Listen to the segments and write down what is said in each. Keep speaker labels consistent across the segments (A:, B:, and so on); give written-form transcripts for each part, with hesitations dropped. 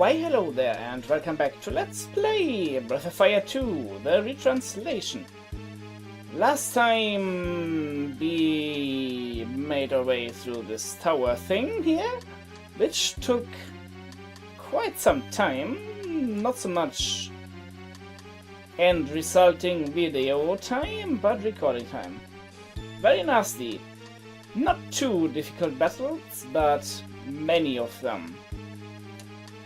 A: Why hello there and welcome back to Let's Play Breath of Fire 2, the Retranslation. Last time we made our way through this tower thing here, which took quite some time, not so much end resulting video time, but recording time. Very nasty. Not too difficult battles, but many of them.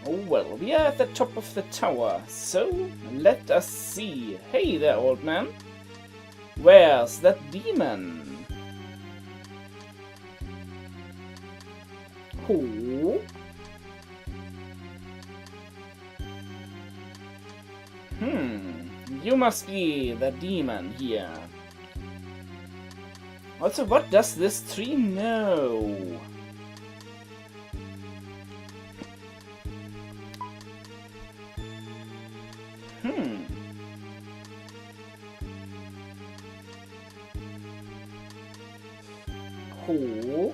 A: Oh well, we are at the top of the tower, so let us see. Hey there, old man. Where's that demon? Who? You must be the demon here. Also, what does this tree know? Who?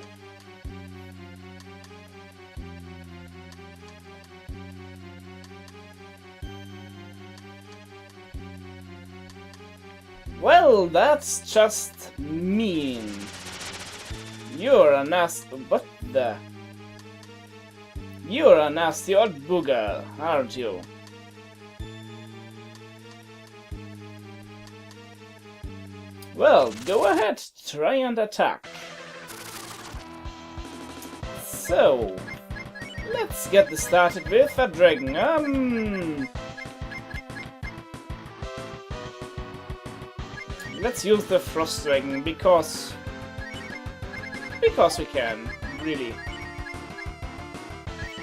A: Well, that's just mean. You're a nasty... What the... You're a nasty old booger, aren't you? Well, go ahead, try and attack. So, let's get this started with a dragon. Let's use the frost dragon because we can, really.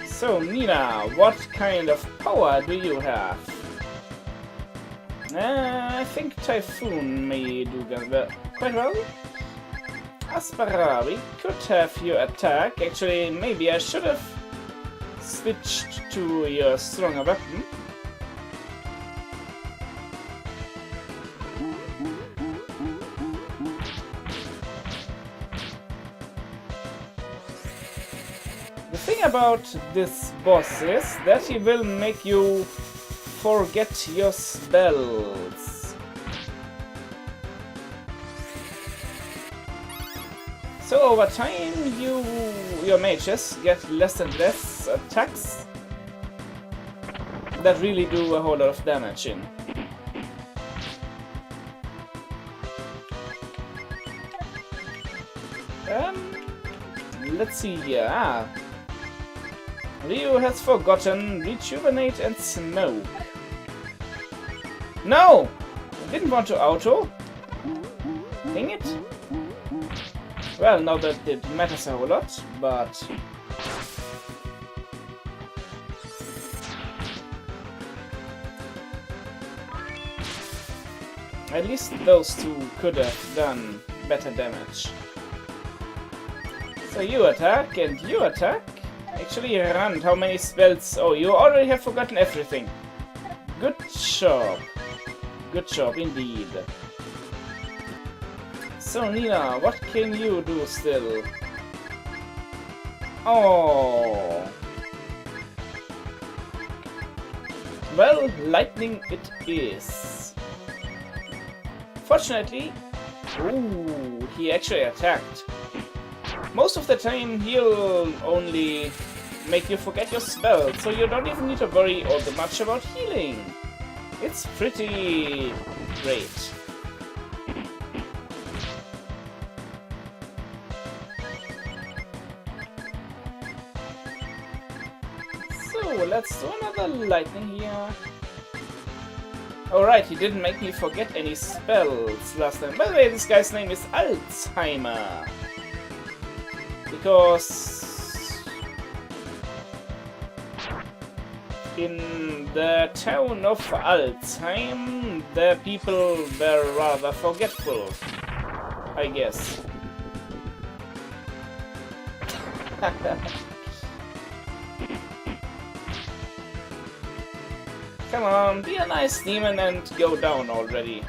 A: So, Nina, what kind of power do you have? I think Typhoon may do quite well. Aspara, we could have you attack. Actually, maybe I should have switched to your stronger weapon. The thing about this boss is that he will make you forget your spells. So over time, your mages get less and less attacks that really do a whole lot of damage in. Let's see here. Ryu has forgotten Rejuvenate and Smoke. No! I didn't want to auto. Dang it. Well, not that it matters a whole lot, but... at least those two could have done better damage. So you attack, and you attack. Actually, run. How many spells? Oh, you already have forgotten everything. Good job. Good job indeed. So Nina, what can you do still? Oh. Well, lightning it is. Fortunately, ooh, he actually attacked. Most of the time he'll only make you forget your spell, so you don't even need to worry all that much about healing. It's pretty great. So let's do another lightning here. Alright, he didn't make me forget any spells last time. By the way, this guy's name is Alzheimer. Because in the town of Alzheim, the people were rather forgetful, I guess. Come on, be a nice demon and go down already.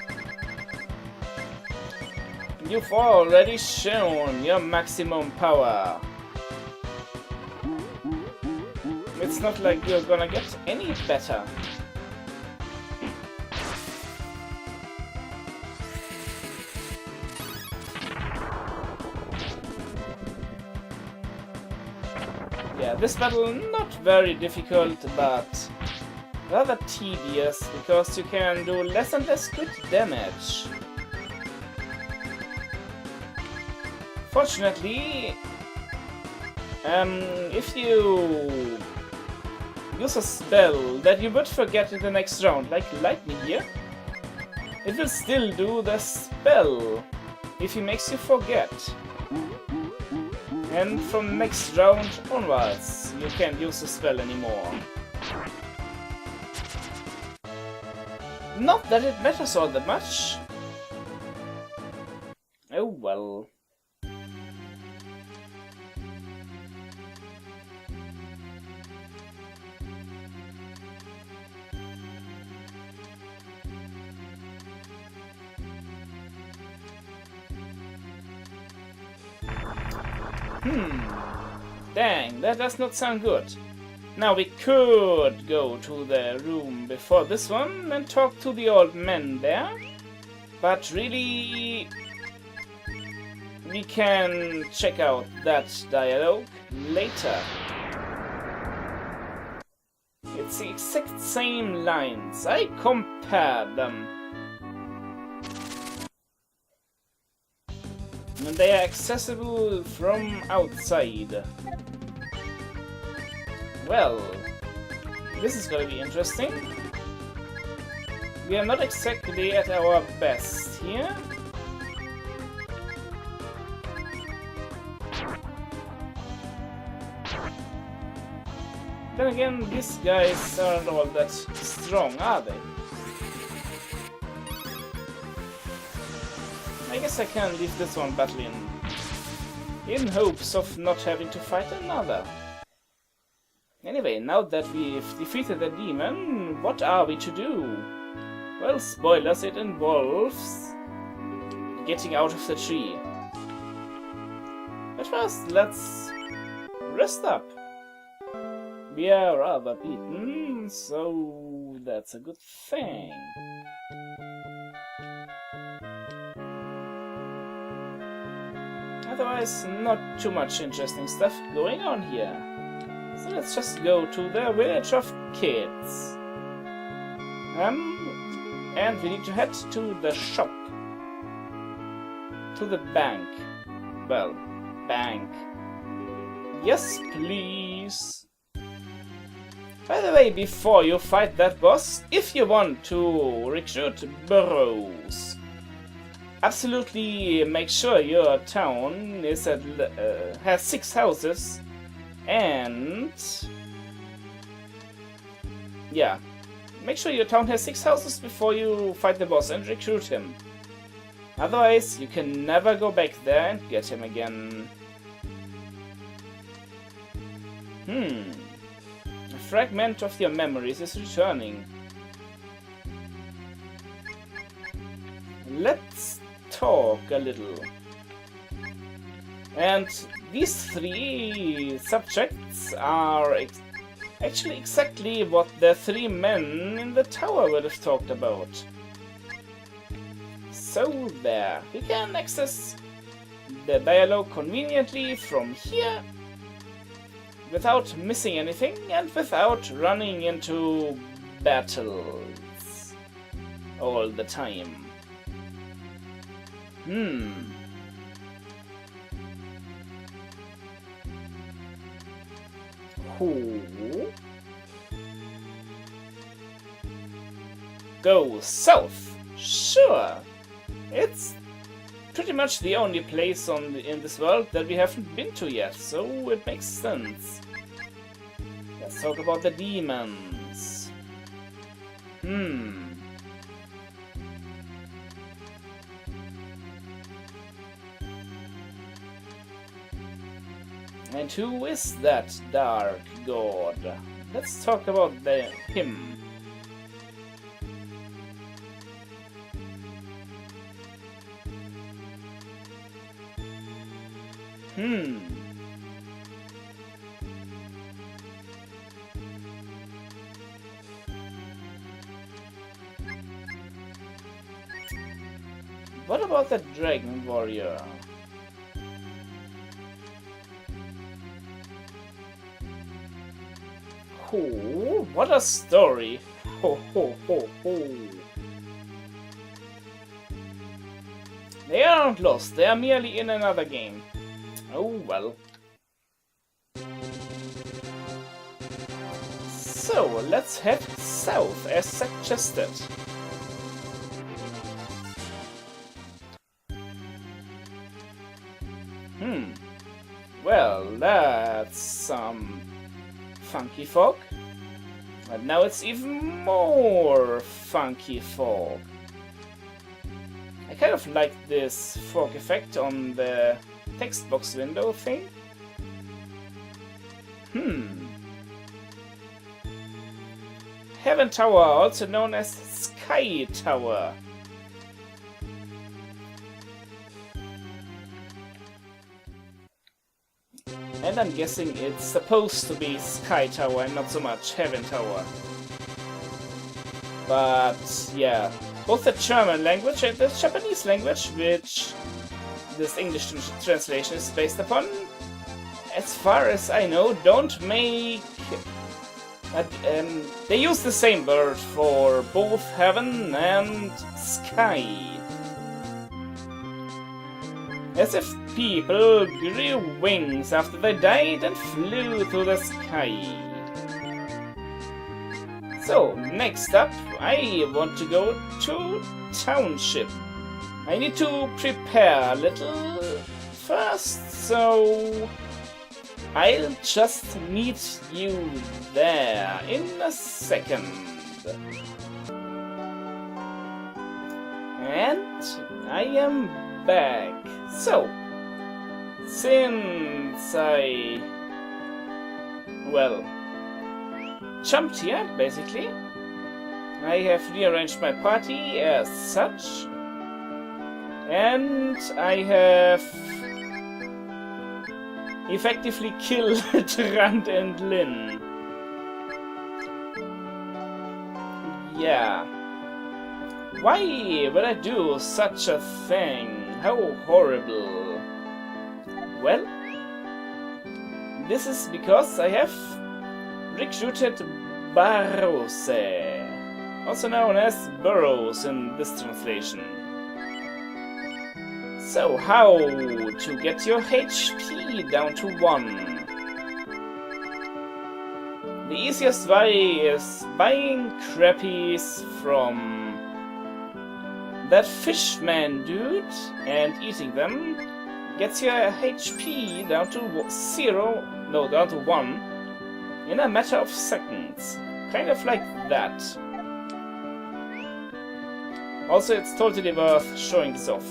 A: You've already shown your maximum power. It's not like you're gonna get any better. Yeah, this battle not very difficult, but rather tedious, because you can do less and less good damage. Fortunately, if you use a spell that you would forget in the next round, like lightning here, it will still do the spell if it makes you forget. And from next round onwards, you can't use the spell anymore. Not that it matters all that much. Oh well. Dang, that does not sound good. Now we could go to the room before this one and talk to the old man there. But really, we can check out that dialogue later. It's the exact same lines. I compared them. And they are accessible from outside. Well, this is gonna be interesting. We are not exactly at our best here. Then again, these guys aren't all that strong, are they? I guess I can leave this one battle in hopes of not having to fight another. Anyway, now that we've defeated the demon, what are we to do? Well, spoilers, it involves getting out of the tree. But first, let's rest up. We are rather beaten, so that's a good thing. Otherwise, not too much interesting stuff going on here. So let's just go to the village of kids. And we need to head to the shop. To the bank. Well, bank. Yes, please. By the way, before you fight that boss, if you want to recruit burrows, absolutely make sure your town is has 6 houses, and yeah, make sure your town has 6 houses before you fight the boss and recruit him. Otherwise, you can never go back there and get him again. A fragment of your memories is returning. Let's talk a little. And these 3 subjects are actually exactly what the 3 men in the tower would have talked about. So there, we can access the dialogue conveniently from here, without missing anything and without running into battles all the time. Who? Go south. Sure. It's pretty much the only place in this world that we haven't been to yet, so it makes sense. Let's talk about the demons. And who is that dark god? Let's talk about him. What about that dragon warrior? Oh, what a story! Ho ho ho ho! They aren't lost, they are merely in another game. Oh well. So, let's head south as suggested. Well, that's some funky fog. But now it's even more funky fog. I kind of like this fog effect on the text box window thing. Heaven Tower, also known as Sky Tower. And I'm guessing it's supposed to be Sky Tower and not so much Heaven Tower. But yeah, both the German language and the Japanese language, which this English translation is based upon, as far as I know, don't make... they use the same word for both heaven and sky. As if people grew wings after they died and flew through the sky. So, next up, I want to go to Township. I need to prepare a little first, so I'll just meet you there in a second. And I am back. So, since I, well, jumped here, basically, I have rearranged my party as such, and I have effectively killed Rand and Lynn. Yeah. Why would I do such a thing? How horrible. Well, this is because I have recruited Barose, also known as Burrows in this translation. So, how to get your HP down to 1? The easiest way is buying crappies from that fishman dude and eating them gets your HP down to 0, no, down to 1 in a matter of seconds. Kind of like that. Also, it's totally worth showing this off.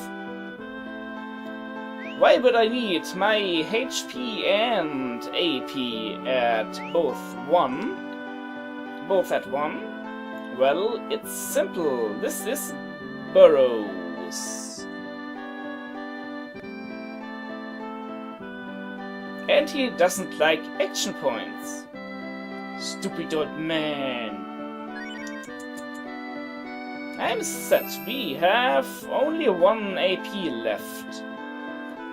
A: Why would I need my HP and AP at both at 1? Well, it's simple. This is Burrows. And he doesn't like action points. Stupid old man. I'm set. We have only 1 AP left.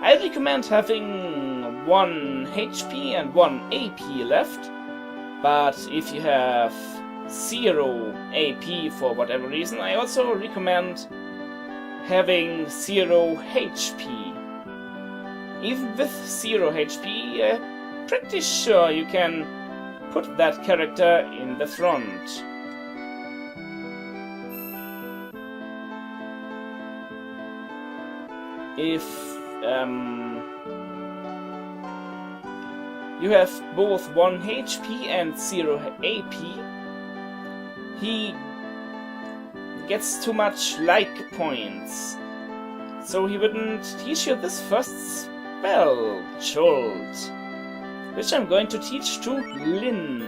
A: I recommend having 1 HP and 1 AP left, but if you have 0 AP for whatever reason, I also recommend having 0 HP. Even with 0 HP, I'm pretty sure you can put that character in the front. If you have both 1 HP and 0 AP, he gets too much like points, so he wouldn't teach you this first spell, Jolt, which I'm going to teach to Lynn.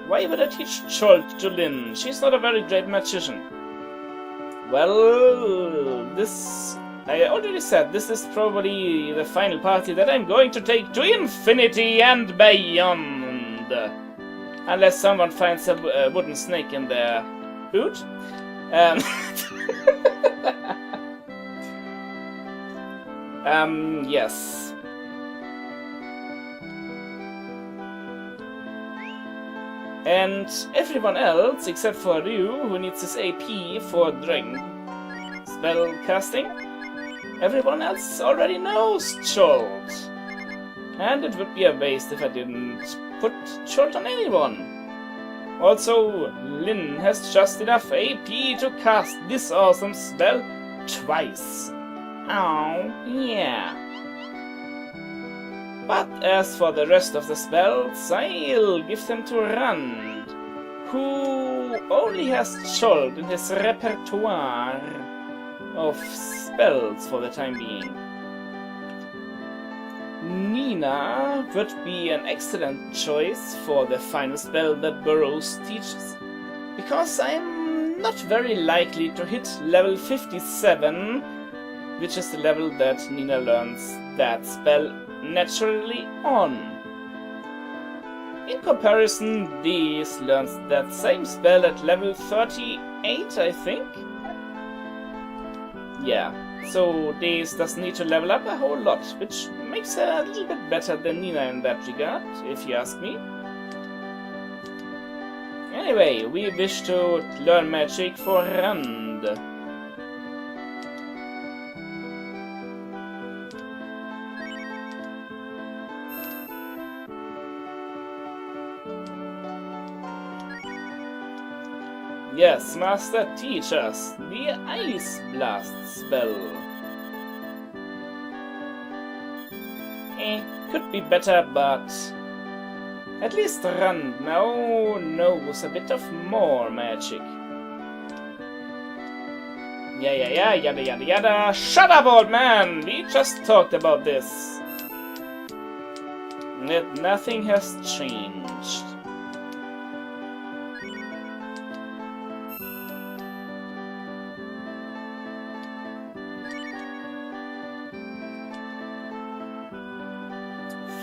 A: Why would I teach Jolt to Lynn? She's not a very great magician. Well, I already said, this is probably the final party that I'm going to take to infinity and beyond. Unless someone finds a wooden snake in their boot. Um, yes. And everyone else, except for Ryu, who needs his AP for dragon spell casting, everyone else already knows Jolt. And it would be a waste if I didn't put Jolt on anyone. Also, Lin has just enough AP to cast this awesome spell twice. Oh, yeah. But as for the rest of the spells, I'll give them to Rand, who only has Jolt in his repertoire of spells for the time being. Nina would be an excellent choice for the final spell that Burrows teaches, because I'm not very likely to hit level 57, which is the level that Nina learns that spell naturally on. In comparison, Dees learns that same spell at level 38, I think? Yeah, so Dees doesn't need to level up a whole lot, which makes her a little bit better than Nina in that regard, if you ask me. Anyway, we wish to learn magic for Rand. Yes, Master, teach us the Ice Blast spell. Could be better, but at least Rand now knows a bit of more magic. Yeah, yada yada yada. Shut up, old man! We just talked about this. That nothing has changed.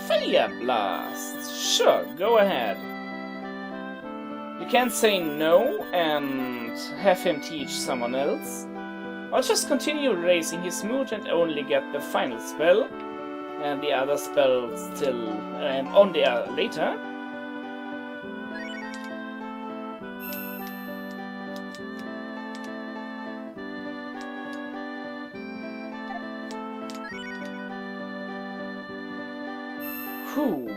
A: Fire Blast! Sure, go ahead. You can't say no and have him teach someone else. Or just continue raising his mood and only get the final spell, and the other spells still on the later. Whew.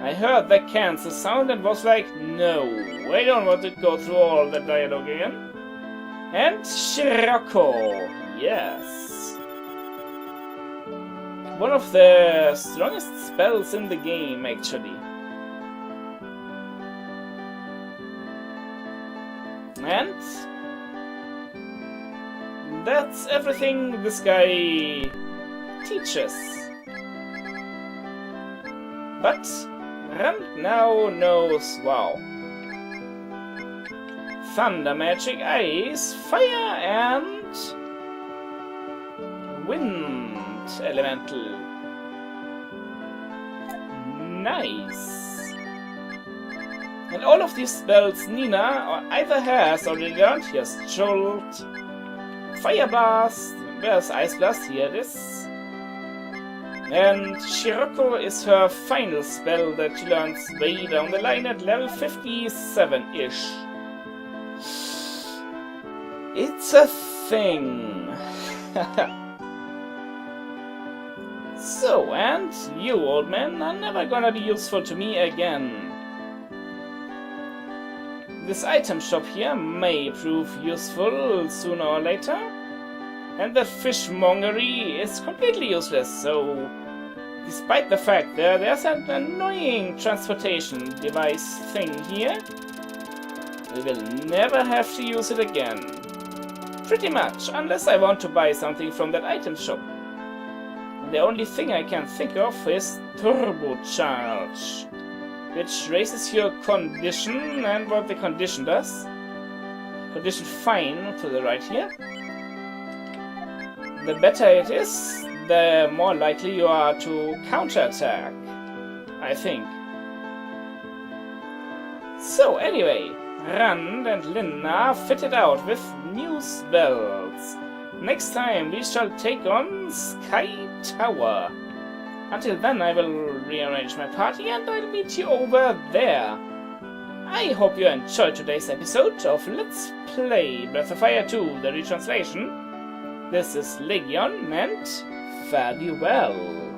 A: I heard that cancel sound and was like, no, I don't want to go through all the dialogue again. And Scirocco, yes. One of the strongest spells in the game, actually. And that's everything this guy teaches. But Rand now knows, wow. Thunder magic, ice, fire, and wind elemental. Nice. And all of these spells Nina either has already learned. Here's Jolt, Fire Blast, where's Ice Blast? Here it is. And Scirocco is her final spell that she learns way down the line at level 57-ish. It's a thing. So, and you, old man, are never gonna be useful to me again. This item shop here may prove useful sooner or later. And that fishmongery is completely useless, so despite the fact that there's an annoying transportation device thing here, we will never have to use it again. Pretty much, unless I want to buy something from that item shop. And the only thing I can think of is Turbocharge, which raises your condition, and what the condition does. Condition fine to the right here. The better it is, the more likely you are to counterattack, I think. So anyway, Rand and Lynn are fitted out with new spells. Next time we shall take on Sky Tower. Until then I will rearrange my party and I'll meet you over there. I hope you enjoyed today's episode of Let's Play Breath of Fire 2, the retranslation. This is Legion and farewell.